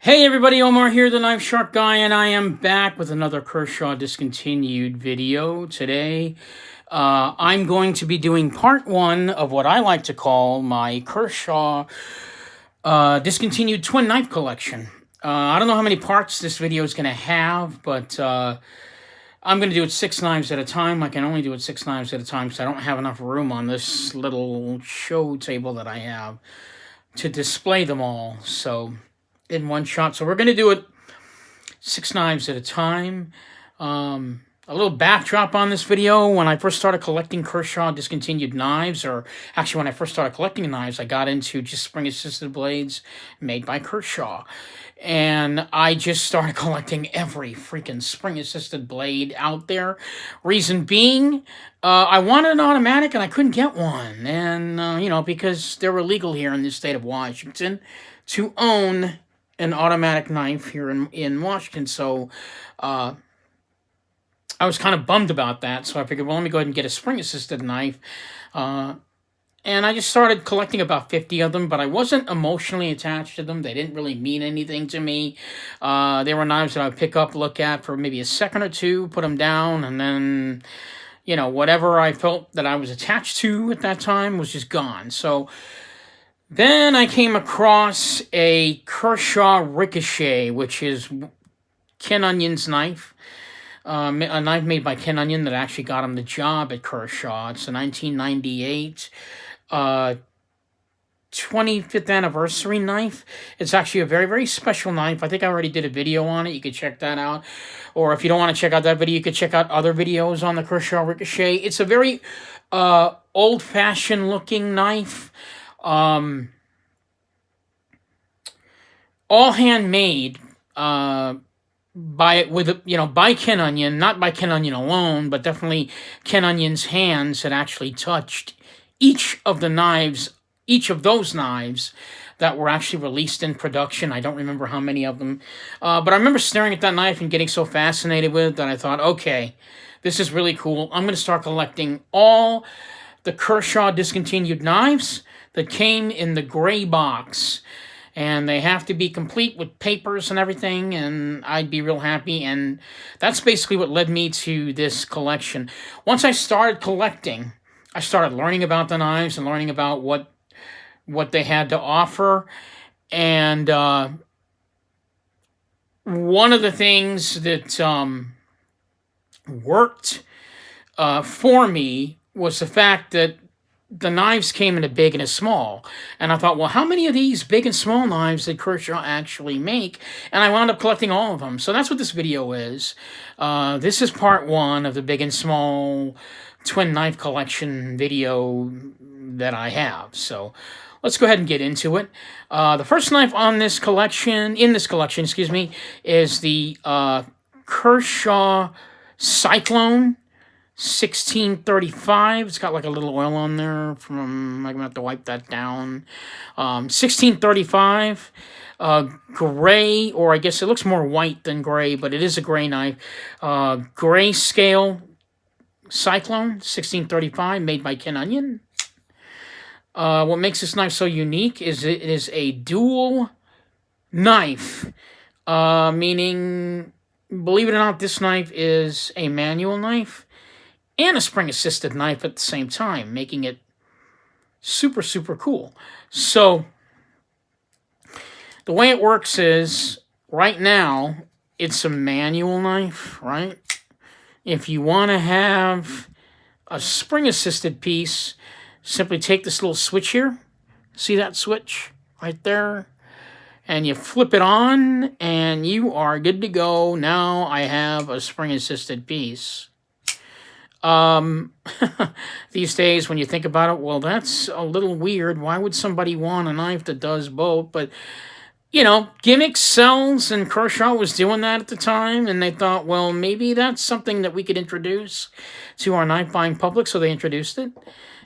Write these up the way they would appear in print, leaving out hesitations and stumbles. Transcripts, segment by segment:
Hey everybody, Omar here, the Knife Shark Guy, and I am back with another Kershaw discontinued video today. I'm going to be doing part one of what I like to call my Kershaw discontinued twin knife collection. I don't know how many parts this video is going to have, but I'm going to do it 6 knives at a time. I can only do it 6 knives at a time because I don't have enough room on this little show table that I have to display them all. So in one shot. So we're going to do it 6 knives at a time. A little backdrop on this video. When I first started collecting Kershaw discontinued knives, or actually when I first started collecting knives, I got into just spring-assisted blades made by Kershaw. And I just started collecting every freaking spring-assisted blade out there. Reason being, I wanted an automatic and I couldn't get one. And, because they're illegal here in the state of Washington to own an automatic knife here in Washington. So I was kind of bummed about that. So I figured, well, let me go ahead and get a spring-assisted knife. And I just started collecting about 50 of them, but I wasn't emotionally attached to them. They didn't really mean anything to me. They were knives that I would pick up, look at for maybe a second or two, put them down, and then, whatever I felt that I was attached to at that time was just gone. So then I came across a Kershaw Ricochet, which is Ken Onion's knife. A knife made by Ken Onion that actually got him the job at Kershaw. It's a 1998 25th anniversary knife. It's actually a very, very special knife. I think I already did a video on it. You could check that out. Or if you don't want to check out that video, you could check out other videos on the Kershaw Ricochet. It's a very old-fashioned looking knife. All handmade by Ken Onion, not by Ken Onion alone, but definitely Ken Onion's hands had actually touched each of those knives that were actually released in production. I don't remember how many of them, but I remember staring at that knife and getting so fascinated with it that I thought, okay, this is really cool. I'm going to start collecting all the Kershaw discontinued knives that came in the gray box. And they have to be complete with papers and everything, and I'd be real happy. And that's basically what led me to this collection. Once I started collecting, I started learning about the knives and learning about what they had to offer. And one of the things that worked for me was the fact that the knives came in a big and a small. And I thought, well, how many of these big and small knives did Kershaw actually make? And I wound up collecting all of them. So that's what this video is. This is part one of the big and small twin knife collection video that I have. So let's go ahead and get into it. The first knife in this collection, is the Kershaw Cyclone 1635. It's got like a little oil on there I'm going to have to wipe that down. 1635, gray, or I guess it looks more white than gray, but it is a gray knife. Gray scale Cyclone 1635, made by Ken Onion. What makes this knife so unique is it is a dual knife, meaning, believe it or not, this knife is a manual knife and a spring-assisted knife at the same time, making it super, super cool. So the way it works is, right now, it's a manual knife, right? If you want to have a spring-assisted piece, simply take this little switch here. See that switch right there? And you flip it on, and you are good to go. Now I have a spring-assisted piece. These days, when you think about it, well, that's a little weird. Why would somebody want a knife that does both? But, gimmick sells, and Kershaw was doing that at the time, and they thought, well, maybe that's something that we could introduce to our knife buying public, so they introduced it.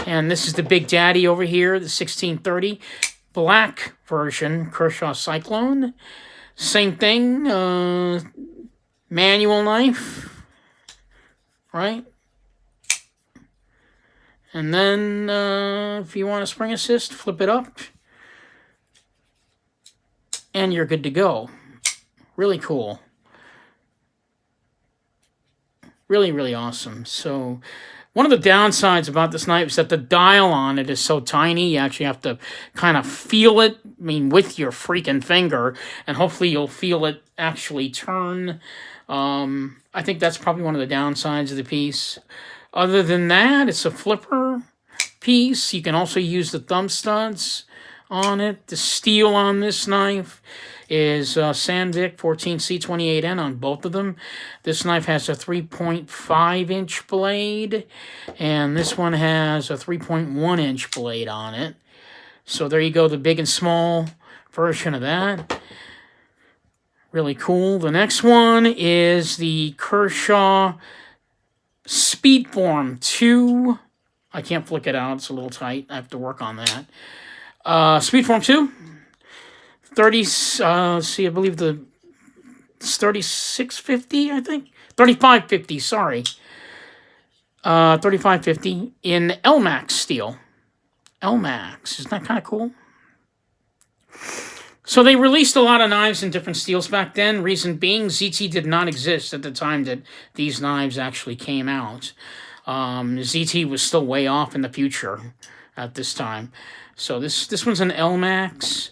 And this is the Big Daddy over here, the 1630 black version, Kershaw Cyclone. Same thing, manual knife, right? And then, if you want a spring assist, flip it up, and you're good to go. Really cool. Really, really awesome. So one of the downsides about this knife is that the dial on it is so tiny. You actually have to kind of feel it, I mean, with your freaking finger, and hopefully you'll feel it actually turn. I think that's probably one of the downsides of the piece. Other than that, it's a flipper piece. You can also use the thumb studs on it. The steel on this knife is Sandvik 14C28N on both of them. This knife has a 3.5-inch blade, and this one has a 3.1-inch blade on it. So there you go, the big and small version of that. Really cool. The next one is the Kershaw Speedform 2. I can't flick it out, it's a little tight. I have to work on that. Speedform 2. 30, see, I believe it's 3650, I think? 3550, sorry. 3550 in LMAX steel. LMAX, isn't that kind of cool? So they released a lot of knives in different steels back then. Reason being, ZT did not exist at the time that these knives actually came out. ZT was still way off in the future at this time. So this one's an LMAX.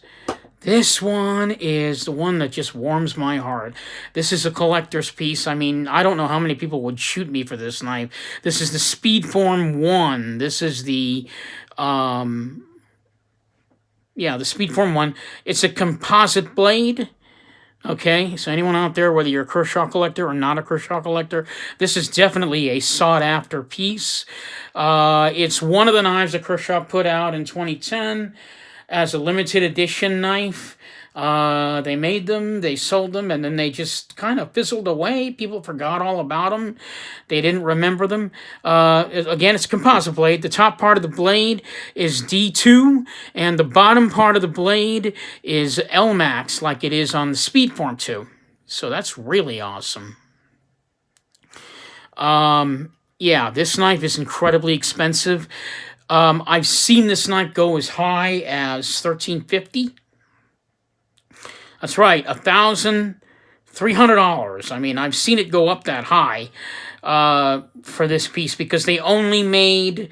This one is the one that just warms my heart. This is a collector's piece. I mean, I don't know how many people would shoot me for this knife. This is the Speedform 1. This is the, the Speedform 1. It's a composite blade. Okay, so anyone out there, whether you're a Kershaw collector or not a Kershaw collector, this is definitely a sought-after piece. It's one of the knives that Kershaw put out in 2010 as a limited edition knife. They made them, they sold them, and then they just kind of fizzled away. People forgot all about them. They didn't remember them. Again, it's a composite blade. The top part of the blade is D2, and the bottom part of the blade is LMAX, like it is on the Speedform 2. So that's really awesome. Yeah, this knife is incredibly expensive. I've seen this knife go as high as $1,350. That's right, $1,300. I mean, I've seen it go up that high for this piece because they only made,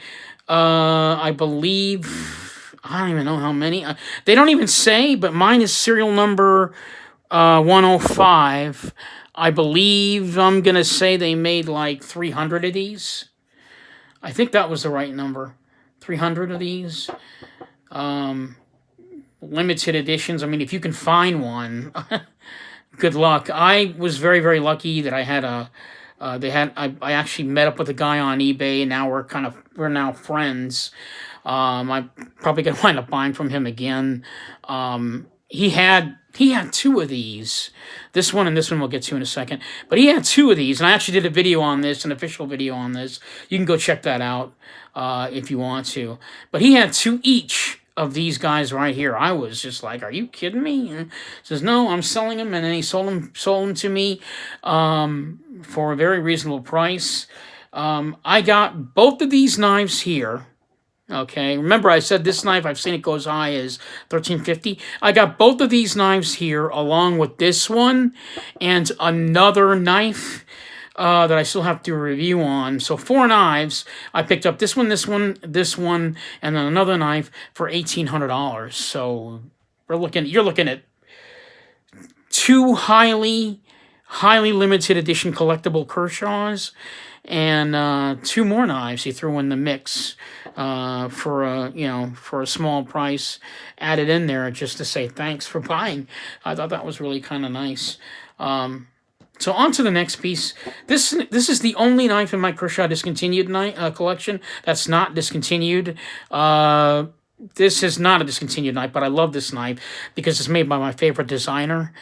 I believe, I don't even know how many. They don't even say, but mine is serial number 105. I believe I'm going to say they made like 300 of these. I think that was the right number. 300 of these. Limited editions. I mean, if you can find one, good luck. I was very, very lucky that I had a, I actually met up with a guy on eBay, and now we're now friends. I'm probably going to wind up buying from him again. He had 2 of these. This one and this one we'll get to in a second. But he had 2 of these, and I actually did a video on this, an official video on this. You can go check that out if you want to. But he had 2 each of these guys right here. I was just like, are you kidding me? And he says, no, I'm selling them. And then he sold them to me for a very reasonable price. I got both of these knives here. Okay, remember I said this knife, I've seen it go as high as $1,350. I got both of these knives here along with this one and another knife that I still have to review on. So 4 knives. I picked up this one, this one, this one, and then another knife for $1,800. So you're looking at 2 highly limited edition collectible Kershaws, and 2 more knives he threw in the mix for a small price, added in there just to say thanks for buying. I thought that was really kind of nice. So on to the next piece. This is the only knife in my Kershaw discontinued collection that's not discontinued. This is not a discontinued knife, but I love this knife because it's made by my favorite designer.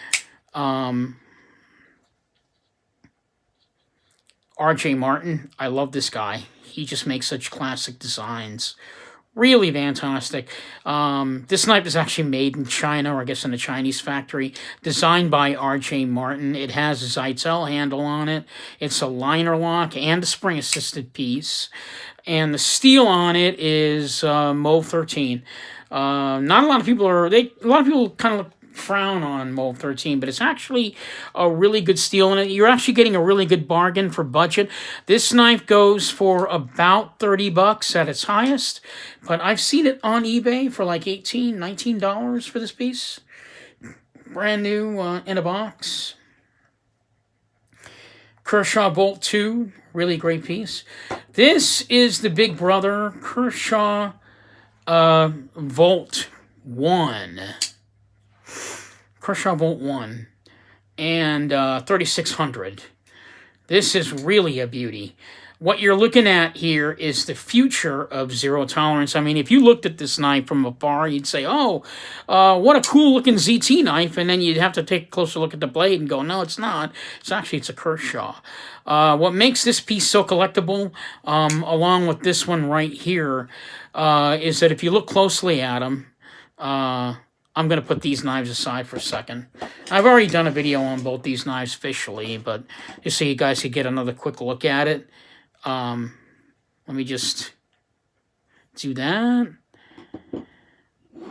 RJ Martin. I love this guy. He just makes such classic designs. Really fantastic. This knife is actually made in China, or I guess in a Chinese factory. Designed by RJ Martin. It has a Zytel handle on it. It's a liner lock and a spring-assisted piece. And the steel on it is Mauve 13. Not a lot of people are... A lot of people kind of frown on Mold 13, but it's actually a really good steal, and you're actually getting a really good bargain for budget. This knife goes for about 30 bucks at its highest, but I've seen it on eBay for like $18, $19 for this piece. Brand new in a box. Kershaw Bolt 2, really great piece. This is the big brother, Kershaw Volt 1. Kershaw Volt 1. And 3600. This is really a beauty. What you're looking at here is the future of zero tolerance. I mean, if you looked at this knife from afar, you'd say, oh, what a cool-looking ZT knife, and then you'd have to take a closer look at the blade and go, no, it's not. It's a Kershaw. What makes this piece so collectible, along with this one right here, is that if you look closely at them, I'm going to put these knives aside for a second. I've already done a video on both these knives officially, but just so you guys could get another quick look at it. Let me just do that.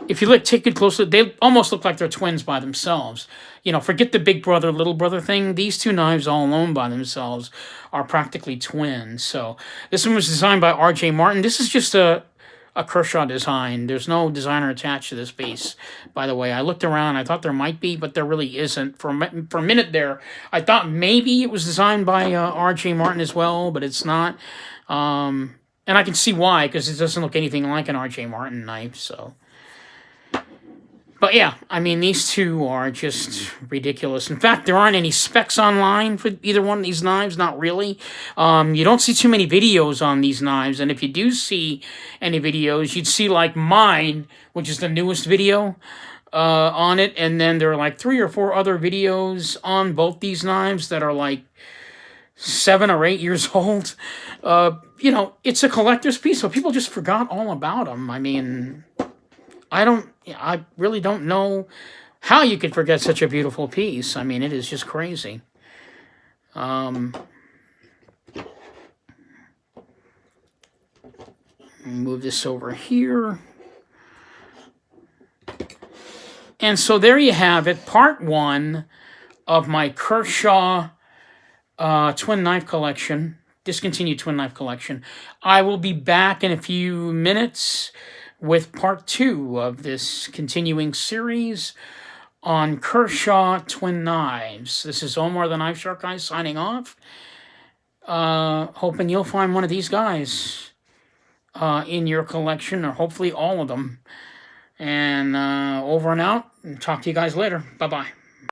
If you take it closely, they almost look like they're twins by themselves. You know, forget the big brother, little brother thing. These two knives all alone by themselves are practically twins. So this one was designed by R.J. Martin. This is just a Kershaw design. There's no designer attached to this piece, by the way. I looked around. I thought there might be, but there really isn't. For a minute there, I thought maybe it was designed by R.J. Martin as well, but it's not. And I can see why, because it doesn't look anything like an R.J. Martin knife, so... But yeah, I mean, these two are just ridiculous. In fact, there aren't any specs online for either one of these knives, not really. You don't see too many videos on these knives, and if you do see any videos, you'd see like mine, which is the newest video on it, and then there are like 3 or 4 other videos on both these knives that are like 7 or 8 years old. You know, it's a collector's piece, so people just forgot all about them. I mean... I really don't know how you could forget such a beautiful piece. I mean, it is just crazy. Move this over here. And so there you have it, part 1 of my Kershaw twin knife collection, discontinued twin knife collection. I will be back in a few minutes with part 2 of this continuing series on Kershaw twin knives. This is Omar the Knife Shark Guy signing off. Hoping you'll find one of these guys in your collection, or hopefully all of them. And over and out, and talk to you guys later. Bye-bye.